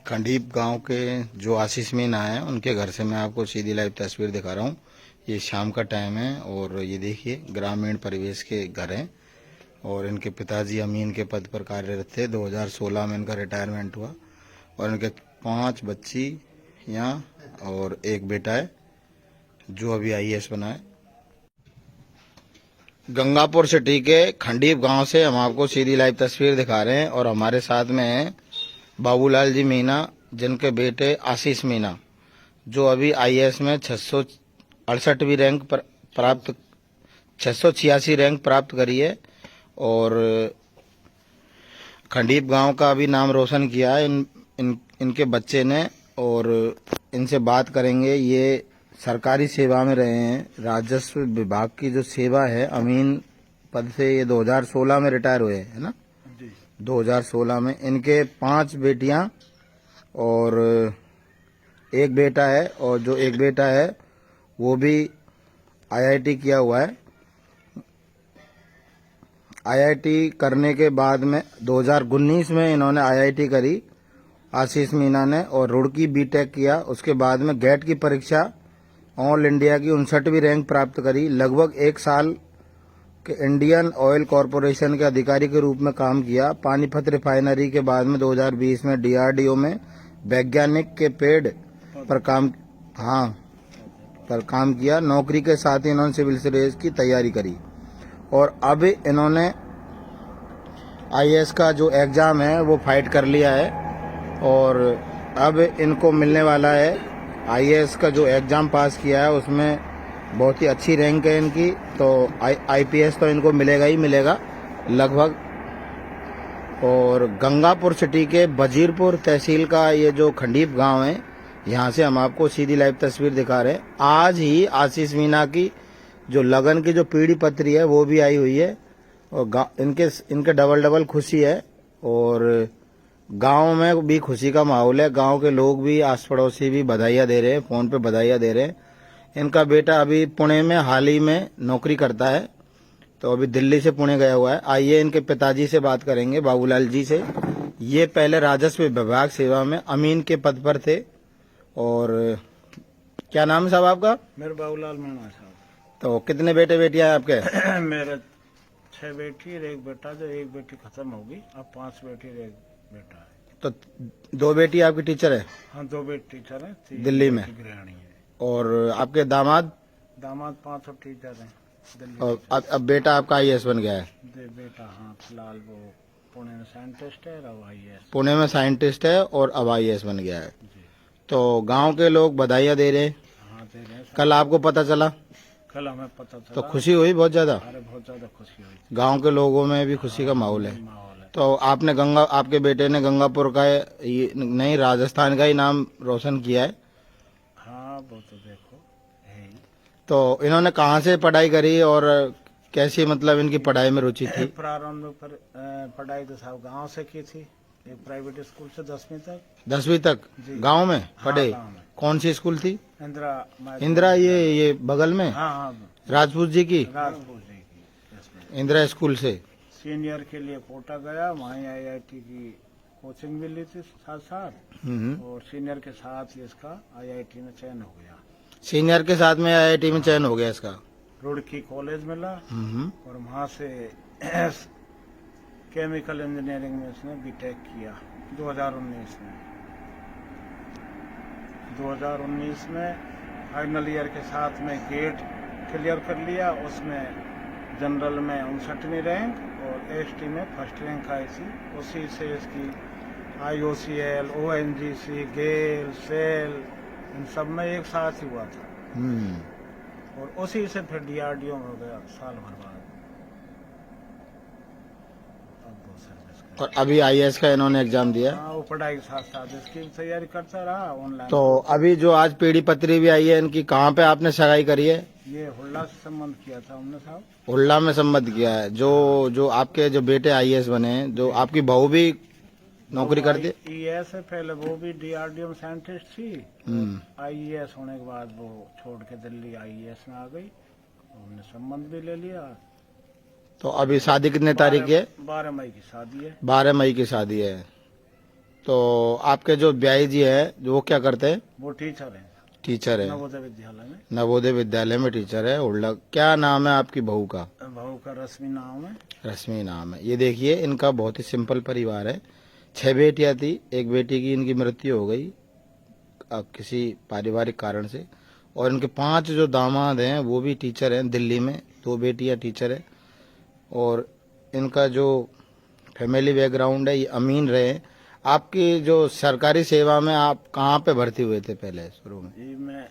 खंडीप गांव के जो आशीष मीना है उनके घर से मैं आपको सीधी लाइव तस्वीर दिखा रहा हूँ। ये शाम का टाइम है और ये देखिए ग्रामीण परिवेश के घर हैं और इनके पिताजी अमीन के पद पर कार्यरत थे। 2016 में इनका रिटायरमेंट हुआ और इनके 5 बच्ची यहाँ और एक बेटा है जो अभी आईएएस बना है। गंगापुर सिटी के खंडीप गांव से हम आपको सीधी लाइव तस्वीर दिखा रहे हैं और हमारे साथ में है बाबूलाल जी मीना, जिनके बेटे आशीष मीना जो अभी आईएएस में 668वीं रैंक प्राप्त 686 रैंक प्राप्त करी है और खंडीप गांव का अभी नाम रोशन किया है इनके बच्चे ने। और इनसे बात करेंगे। ये सरकारी सेवा में रहे हैं, राजस्व विभाग की जो सेवा है अमीन पद से ये 2016 में रिटायर हुए है ना जी। 2016 में इनके 5 बेटियां और एक बेटा है और जो एक बेटा है वो भी आईआईटी किया हुआ है। आईआईटी करने के बाद में 2019 में इन्होंने आईआईटी करी आशीष मीना ने और रुड़की बीटेक किया। उसके बाद में गेट की परीक्षा ऑल इंडिया की 59वीं रैंक प्राप्त करी। लगभग 1 साल के इंडियन ऑयल कॉरपोरेशन के अधिकारी के रूप में काम किया। पानीपत रिफाइनरी के बाद में 2020 में डीआरडीओ में वैज्ञानिक के पेड पर काम किया। नौकरी के साथ ही इन्होंने सिविल सर्विस की तैयारी करी और अब इन्होंने आईएएस का जो एग्जाम है वो फाइट कर लिया है और अब इनको मिलने वाला है आईएएस का जो एग्जाम पास किया है उसमें बहुत ही अच्छी रैंक है इनकी, तो आईपीएस तो इनको मिलेगा ही मिलेगा लगभग। और गंगापुर सिटी के वजीरपुर तहसील का ये जो खंडीप गांव है, यहाँ से हम आपको सीधी लाइव तस्वीर दिखा रहे हैं। आज ही आशीष मीना की जो लगन की जो पीढ़ी पत्री है वो भी आई हुई है और इनके डबल खुशी है और गांव में भी खुशी का माहौल है। गांव के लोग भी, आस पड़ोसी भी बधाइयां दे रहे हैं, फोन पे बधाइयां दे रहे हैं। इनका बेटा अभी पुणे में हाल ही में नौकरी करता है, तो अभी दिल्ली से पुणे गया हुआ है। आइए इनके पिताजी से बात करेंगे, बाबूलाल जी से। ये पहले राजस्व विभाग सेवा में अमीन के पद पर थे। और क्या नाम है साहब आपका? मेरे बाबूलाल मीना साहब। तो कितने बेटे बेटियां हैं आपके? मेरे 6 बेटी और 1 बेटा, जो 1 बेटी खत्म होगी, अब 5 बेटी और 1 बेटा है। तो 2 बेटी आपकी टीचर है? हाँ, 2 बेटी टीचर है, दिल्ली में। गृहिणी है। और आपके दामाद? 5 टीचर है दिल्ली। और अब बेटा आपका आईएएस बन गया है? बेटा हाँ, फिलहाल वो पुणे में साइंटिस्ट है और आईएएस। पुणे में साइंटिस्ट है और अब आईएएस बन गया है। तो गांव के लोग बधाइयां दे रहे हैं। हाँ, दे रहे हैं। कल आपको पता चला? कल हमें पता चला। तो खुशी हुई बहुत ज्यादा? अरे बहुत ज्यादा खुशी हुई। गांव के लोगों में भी खुशी का माहौल है। तो आपके बेटे ने गंगापुर का नहीं, राजस्थान का ही नाम रोशन किया है। हाँ, वो तो देखो है। तो इन्होंने कहाँ से पढ़ाई करी और कैसी, मतलब इनकी पढ़ाई में रुचि थी? प्रारंभ में पढ़ाई तो साहब गांव से की थी, एक प्राइवेट स्कूल से 10वीं तक। 10वीं तक गांव में पढ़े? हाँ, कौन सी स्कूल थी? इंदिरा ये बगल में? हाँ, राजपूत जी की इंदिरा स्कूल से सीनियर के लिए कोटा गया, वहीं आईआईटी की कोचिंग भी ली थी साथ साथ और सीनियर के साथ ही इसका आईआईटी में चयन हो गया। सीनियर के साथ में आईआईटी में चयन हो गया इसका? रुड़की कॉलेज मिला और वहां से केमिकल इंजीनियरिंग में इसने बीटेक किया 2019 में। 2019 में फाइनल ईयर के साथ में गेट क्लियर कर लिया, उसमें जनरल में 59वीं रैंक और एसटी में 1st रैंक आई थी। उसी से इसकी आईओसीएल, ओएनजीसी, गेल, सेल, इन सब में एक साथ ही हुआ था और उसी से फिर डीआरडीओ में हो गया साल भर बाद। और अभी आईएएस का इन्होंने एग्जाम दिया? हाँ, वो पढ़ाई के साथ साथ इसकी तैयारी करता रहा ऑनलाइन। तो अभी जो आज पीढ़ी पत्री भी आई है इनकी, कहाँ पे आपने सगाई करी है? ये हुल्ला से संबंध किया था हमने साहब। हुल्ला में संबंध किया है। जो आपके जो बेटे आईएएस बने, जो आपकी बहू भी नौकरी करती? आईएएस है, पहले वो भी डीआरडीओ में साइंटिस्ट थी। आईएएस होने के बाद वो छोड़ के दिल्ली आईएएस में आ गई, हमने संबंध भी ले लिया। तो अभी शादी कितने तारीख की है? 12 मई की शादी है। 12 मई की शादी है। तो आपके जो ब्याई जी है जो वो क्या करते हैं? वो टीचर हैं टीचर है, नवोदय विद्यालय में। नवोदय विद्यालय में टीचर है। उल्लक क्या नाम है आपकी बहू का? बहू का रश्मि नाम है। रश्मि नाम है। ये देखिए इनका बहुत ही सिंपल परिवार है। 6 बेटियां थी, एक बेटी की इनकी मृत्यु हो गई किसी पारिवारिक कारण से, और इनके 5 जो दामाद हैं वो भी टीचर हैं दिल्ली में, 2 बेटियां टीचर है। और इनका जो फैमिली बैकग्राउंड है ये अमीन रहे। आपकी जो सरकारी सेवा में आप कहाँ पे भर्ती हुए थे पहले शुरू में? जी मैं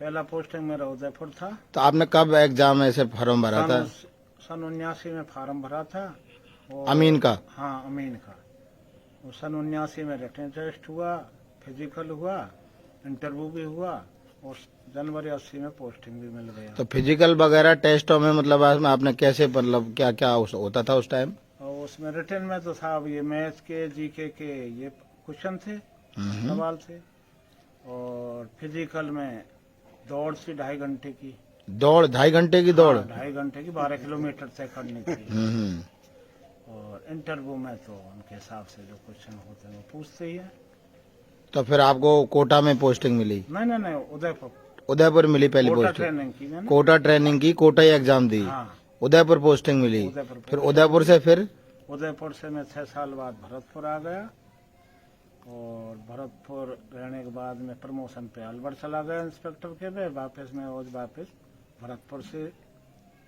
पहला पोस्टिंग मेरा उदयपुर था। तो आपने कब एग्जाम ऐसे फॉर्म भरा था? सन 79 में फार्म भरा था। और अमीन का? हाँ अमीन का। और सन 79 में रिटन टेस्ट हुआ, फिजिकल हुआ, इंटरव्यू भी हुआ और जनवरी 80 में पोस्टिंग भी मिल गया। तो फिजिकल वगैरह टेस्टों में मतलब आपने कैसे मतलब क्या क्या होता था उस टाइम? और उसमें रिटन में तो साहब ये मैथ्स के जीके के ये क्वेश्चन थे, सवाल थे। और फिजिकल में दौड़ थी 2.5 घंटे की। दौड़ 2.5 घंटे की दौड़? 2.5 घंटे की 12 किलोमीटर तय करनी थी। और इंटरव्यू में तो उनके हिसाब से जो क्वेश्चन होते हैं वो पूछते ही है। तो फिर आपको कोटा में पोस्टिंग मिली? नहीं उदयपुर। उदयपुर मिली पहली कोटा पोस्टिंग? ट्रेनिंग की मैंने। कोटा ट्रेनिंग की, कोटा ही एग्जाम दी, हाँ उदयपुर पोस्टिंग मिली। उदयपुर फिर उदयपुर से फिर? उदयपुर से मैं 6 साल बाद भरतपुर आ गया। और भरतपुर रहने के बाद में प्रमोशन पे अलवर चला गया इंस्पेक्टर के पे। वापस मैं वापस भरतपुर से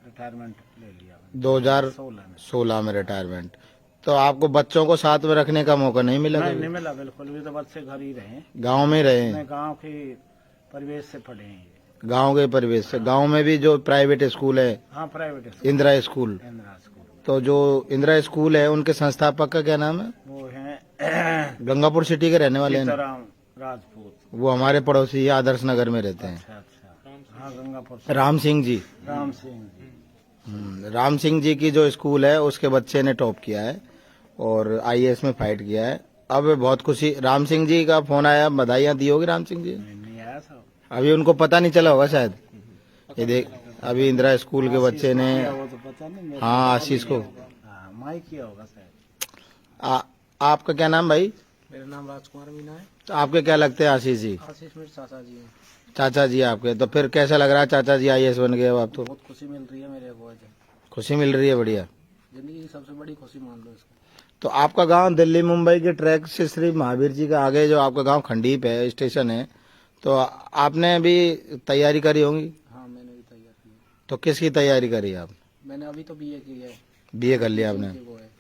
रिटायरमेंट ले लिया 2016 में रिटायरमेंट। तो आपको बच्चों को साथ में रखने का मौका नहीं मिला? नहीं मिला बिल्कुल भी। तो बच्चे घर ही रहे, गांव में रहे? मैं गांव के परिवेश से पढ़े हैं। गांव के परिवेश से? गांव में भी जो प्राइवेट स्कूल है? हाँ private school, Indira school. Indira school. तो जो इंदिरा स्कूल है उनके संस्थापक का क्या नाम है? वो है गंगापुर सिटी के रहने वाले हैं? सीताराम राजपूत। वो हमारे पड़ोसी ही आदर्श नगर में रहते हैं। अच्छा हाँ गंगापुर से। राम सिंह जी। राम सिंह जी। राम सिंह जी की जो स्कूल है उसके बच्चे ने टॉप किया है और आईएएस में फाइट किया है। अब बहुत खुशी। राम सिंह जी का फोन आया, बधाइयां दी होगी राम सिंह जी? नहीं आया साहब। अभी उनको पता नहीं चला होगा शायद। ये देख अभी इंदिरा स्कूल के बच्चे ने, वो तो पता नहीं। हाँ आशीष को, हाँ माई किया होगा शायद। आपका क्या नाम भाई? मेरा नाम राजकुमार मीना है। तो आपके क्या लगते हैं आशीष जी? आशीष मेरे चाचा जी हैं। चाचा जी आपके? तो फिर कैसा लग रहा है चाचा जी आईएएस बन गए? अब आप तो बहुत खुशी मिल रही है मेरे को। खुशी मिल रही है? बढ़िया। जिंदगी की सबसे बड़ी खुशी मान लो इसको। तो आपका गांव दिल्ली मुंबई के ट्रैक से श्री महावीर जी का आगे जो आपका गांव खंडीप है, स्टेशन है, तो आपने भी तैयारी करी होंगी? हाँ मैंने भी तैयार की। तो किसकी तैयारी करी आप? मैंने अभी तो बीए की है। बीए कर लिया आपने? वो है।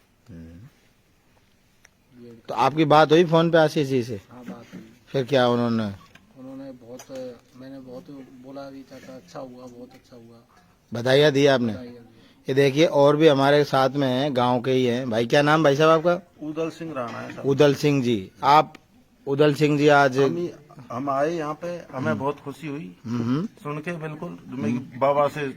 तो आपकी बात हुई फोन पे आशीष जी से? हाँ बात हुई। फिर क्या उन्होंने? मैंने बहुत बोला भी चाचा अच्छा हुआ, बहुत अच्छा हुआ। बधाइयाँ दी आपने? ये देखिए और भी हमारे साथ में हैं, गांव के ही हैं। भाई क्या नाम भाई साहब आपका? उदल सिंह राणा है साहब। उदल सिंह जी। आप उदल सिंह जी आज हम आए यहाँ पे, हमें बहुत खुशी हुई सुन के। बिल्कुल मेरी बाबा से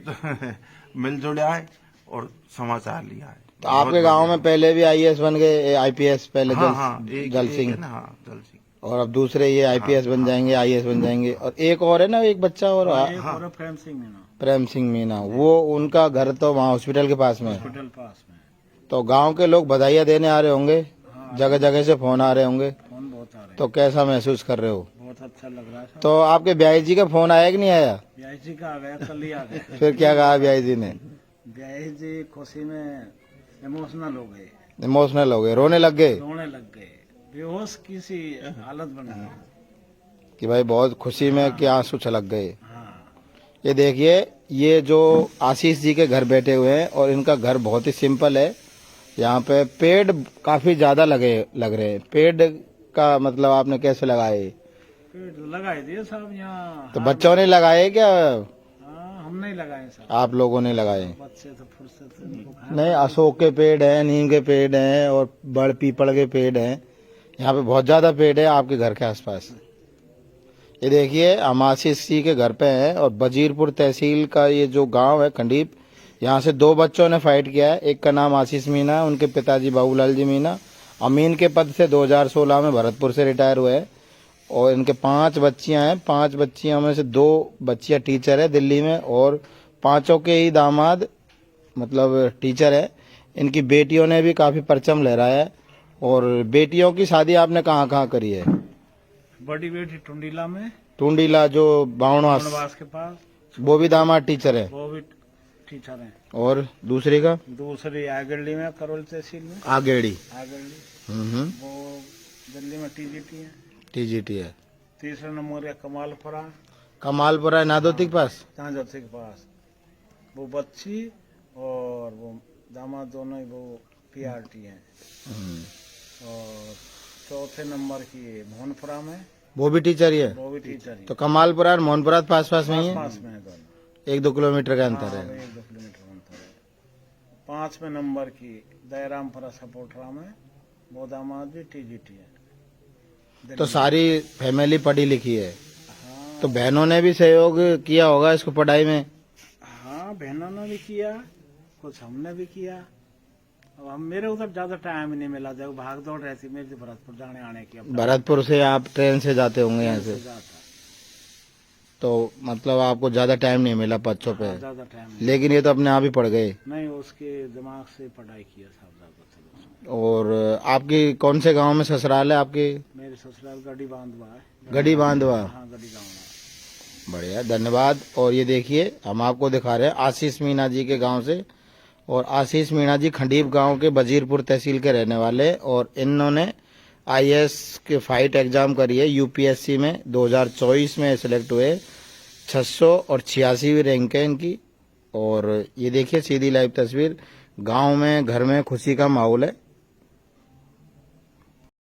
मिल जुड़ा है और समाचार लिया है। तो आपके गांव में पहले भी आईएएस बन गए, आईपीएस पहले? जल सिंह। हाँ जल सिंह। और अब दूसरे ये आईपीएस बन जाएंगे, आईएएस बन जाएंगे। और एक और है ना, एक बच्चा और प्रेम सिंह मीना। प्रेम सिंह मीना, वो उनका घर तो वहाँ हॉस्पिटल के पास में है। हॉस्पिटल पास में। तो गांव के लोग बधाइयाँ देने आ रहे होंगे, जगह जगह से फोन आ रहे होंगे। फोन बहुत आ रहे। तो कैसा महसूस कर रहे हो? बहुत अच्छा लग रहा है। तो आपके ब्याई जी का फोन आया कि नहीं आया? ब्याई जी का आ गया, कल ही आ गया। फिर क्या कहा ब्याई जी ने? ब्याई जी खुशी में इमोशनल हो गए। इमोशनल हो गए, रोने लग गए? रोने लग गए, बेहोश की सी हालत बन गई कि भाई बहुत खुशी में कि आंसू छलक गए। हाँ। ये देखिए ये जो आशीष जी के घर बैठे हुए हैं और इनका घर बहुत ही सिंपल है। यहाँ पे पेड़ काफी ज्यादा लग रहे हैं। पेड़ का मतलब आपने कैसे लगाए? पेड़ लगाए दिए साहब यहाँ। तो बच्चों ने लगाए क्या? हाँ हम नहीं लगाए साहब, आप लोगों ने लगाए? बच्चे तो फुर्सत से नहीं, अशोक के पेड़ हैं, नीम के पेड़ हैं और बड़ पीपल के पेड़ हैं। यहाँ पे बहुत ज्यादा पेड़ है आपके घर के आसपास। ये देखिए हम आशीष जी के घर पे हैं और वजीरपुर तहसील का ये जो गांव है खंडीप, यहाँ से 2 बच्चों ने फाइट किया है। एक का नाम आशीष मीना है, उनके पिताजी बाबूलाल जी मीना अमीन के पद से 2016 में भरतपुर से रिटायर हुए हैं। और इनके 5 बच्चियां हैं। 5 बच्चियों में से 2 बच्चियां टीचर है दिल्ली में और 5 के ही दामाद मतलब टीचर है। इनकी बेटियों ने भी काफी परचम लहराया है और बेटियों की शादी आपने कहाँ कहाँ करी है? बड़ी बेटी टुंडीला में, टूंडीला जो बावनवास, बनवास के पास, वो भी दामाद टीचर है। वो भी टीचर हैं। और दूसरी का दूसरी आगरली में, करौल तहसील में आगेड़ी, आगरली, वो दिल्ली में टीजीटी है। टीजीटी है। तीसरा नंबर है कमालपुरा, कमालपुरा नादोती के पास। चांजोती के पास, वो बच्ची और वो दामाद दोनों ही वो पीआरटी हैं। और चौथे नंबर की मोहनपुरा में, वो भी टीचर ही है। वो भी टीचर ही तो कमालपुरा और मोहनपुरा पास पास में ही है, पास में है दोनों। 1-2 किलोमीटर का अंतर हाँ, है। 1-2 किलोमीटर अंतर है। 5वें नंबर की दयारामपुरा सपोर्टरा में, वो दामाद भी टीजीटी है। तो सारी फैमिली पढ़ी लिखी है। हाँ, तो बहनों ने भी सहयोग किया होगा इसको पढ़ाई में। हाँ, बहनों ने भी किया, कुछ हमने भी किया। अब हम मेरे उधर ज्यादा टाइम ही नहीं मिला, जब भाग दौड़ रहती मेरी भरतपुर जाने आने की। अब भरतपुर से आप ट्रेन से जाते होंगे यहाँ से, जाता तो मतलब आपको ज्यादा टाइम नहीं मिला बच्चों पे। ज्यादा टाइम नहीं। लेकिन ये तो अपने आप ही पढ़ गए। नहीं, उसके दिमाग से पढ़ाई किया साहब ज्यादा। और आपकी कौन से गांव में ससुराल है आपकी? मेरे ससुराल गढ़ी बांधवा है। गढ़ी बांधवा। हाँ, गढ़ी गाँव है। बढ़िया, धन्यवाद। और ये देखिए हम आपको दिखा रहे हैं आशीष मीणा जी के गांव से। और आशीष मीणा जी खंडीप गांव के वजीरपुर तहसील के रहने वाले, और इन्होंने आईएएस के फाइट एग्जाम करी है यूपीएससी में। 2024 में सिलेक्ट हुए। 686वीं रैंक है इनकी। और ये देखिए सीधी लाइव तस्वीर, गांव में घर में खुशी का माहौल है।